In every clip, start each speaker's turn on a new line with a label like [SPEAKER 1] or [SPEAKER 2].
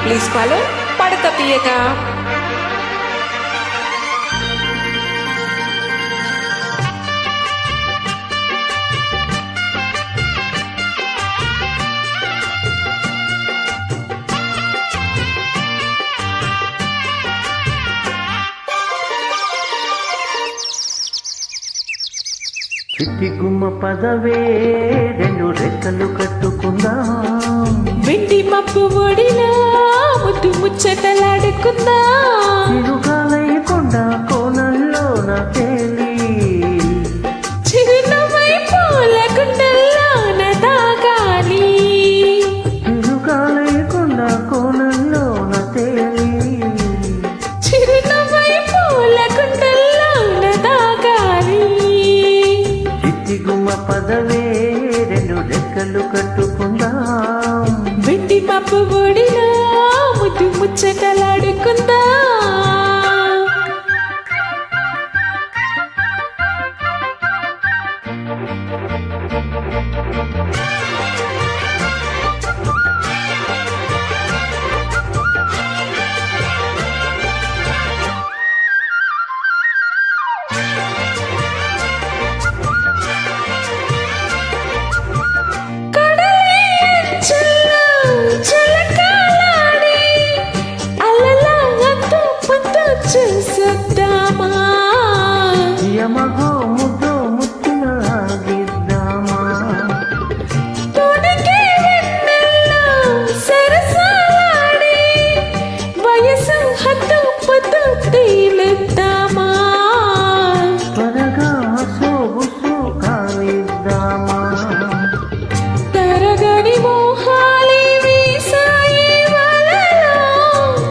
[SPEAKER 1] Please follow Padata Piyaka.
[SPEAKER 2] చిట్టి గుమ్మ పదవే రెండు రెక్కలు కట్టుకుందాం,
[SPEAKER 1] వెండి మప్పు ఒడిలా ముద్దు ముచ్చటలాడుకుందాం,
[SPEAKER 2] చిరుగాలై కొండ కోనల్లో నా తేలి
[SPEAKER 1] చిరునవ్వై పూల గుండెల్లోన దాగాలి,
[SPEAKER 2] చిరుగాలై కొండ కోనల్లో నా తేలి
[SPEAKER 1] చిరునవ్వై పూల గుండెల్లోన దాగాలి.
[SPEAKER 2] చిట్టి గుమ్మ పదవే రెండు రెక్కలు కట్టుకుందాం,
[SPEAKER 1] వెండి మప్పు ఒడిలా ముద్దు ముచ్చటలాడుకుందాం. చూసొద్దామా
[SPEAKER 2] యమగో ముద్దు ముత్తులాగిద్దామా,
[SPEAKER 1] తొడిగే వెన్నెల్లో సరసాలాడి వయసు హద్దు పొద్దు తేలుద్దామా,
[SPEAKER 2] త్వరగా సోగుసు కావిద్దామా,
[SPEAKER 1] తరగని మోహాలి వీసాయి వలలో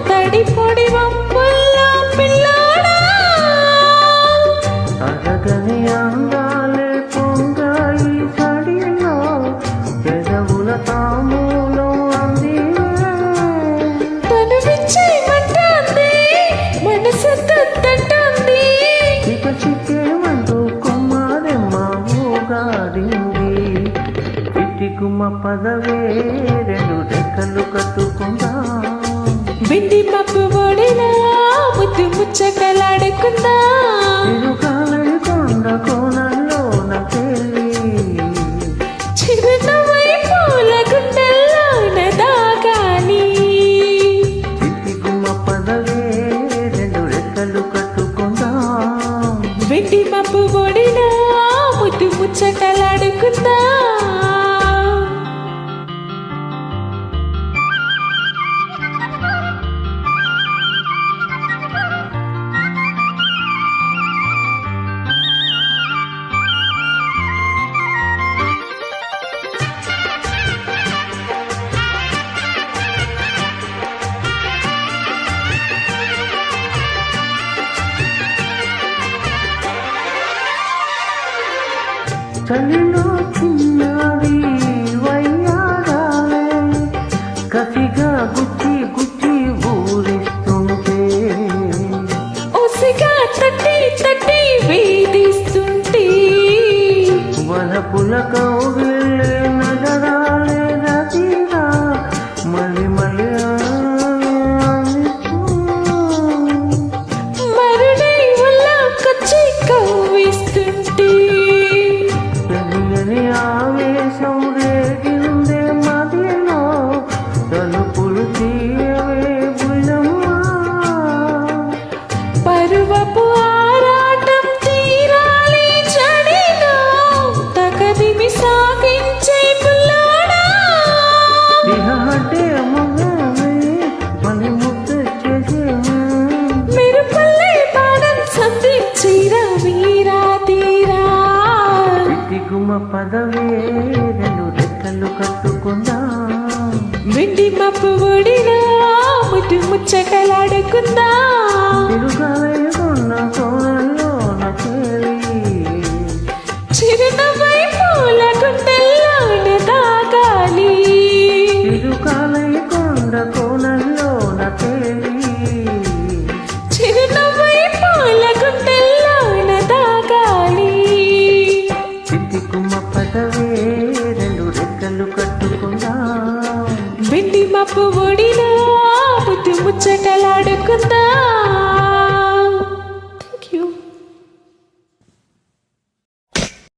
[SPEAKER 1] తడిపొడి వంపుల్లో పిల్లోడా,
[SPEAKER 2] అరగని అందాలే పొంగాయి సడిలో పెదవుల తామూలం అంది,
[SPEAKER 1] తను విచ్చేయమంటుంది మనసు తట్టంటుంది,
[SPEAKER 2] ఇక చిక్కేమంటూ కుమారెమ్మ ఊగాడింది. చిట్టి గుమ్మ పదవే రెండు రెక్కలు కట్టుకుందాం,
[SPEAKER 1] వెండి మప్పు ఒడిలా ముద్దు ముచ్చటలాడుకుందాం,
[SPEAKER 2] చిరుకాలై కొండ కోనల్లో నా తేలి
[SPEAKER 1] చిరునవ్వై పూల గుండెల్లోన దాగాలి,
[SPEAKER 2] చిట్టి గుమ్మ పదవే రెండు రెక్కలు కట్టుకుందాం,
[SPEAKER 1] వెండి మప్పు ఒడిలా ముద్దు ముచ్చటలాడుకుందాం.
[SPEAKER 2] చలిలో చిన్నారి వయ్యారాలే కసిగా గుచ్చి గుచ్చి ఊరిస్తుంటే,
[SPEAKER 1] ఓసిగా తట్టి తట్టి వేధిస్తుంటే,
[SPEAKER 2] వలపుల కౌగిల్లే నగరాలే రతిగా మళ్ళీ మళ్ళీ
[SPEAKER 1] మరుడై ఉల్లాకొచ్చి కవ్విస్తుంటే,
[SPEAKER 2] తెలియని ఆవేశం రేగిందే మదిలో తలుపులు తీయవే బుల్లమ్మా,
[SPEAKER 1] పరువపు ఆరాటం తీరాలి చడిలో తగదిమి సాగించే పుల్లోడా,
[SPEAKER 2] ఇహటే మగమే మళ్ళీ ముద్దు చేసే
[SPEAKER 1] మెరుపల్లే పాదం సంధించిరా వీరా తీరా,
[SPEAKER 2] చిట్టి గుమ్మ పదవే రెండు రెక్కలు కట్టుకుందాం,
[SPEAKER 1] వెండి మప్పు ఒడిలా ముద్దు ముచ్చటలాడుకుందాం,
[SPEAKER 2] తిరుగాలే కొన్న కోనల్లో నా తేలి
[SPEAKER 1] చిరునవ్వై పూల గుండెల్లోన దాగాలి,
[SPEAKER 2] తిరుగాలే కొండ కోనల్లో నా తేలి
[SPEAKER 1] చిరునవ్వై పూల గుండెల్లోన దాగాలి.
[SPEAKER 2] చిట్టి గుమ్మ పదవే రెండు రెక్కలు కట్టుకుందాం,
[SPEAKER 1] వెండి మప్పు ఒడిలో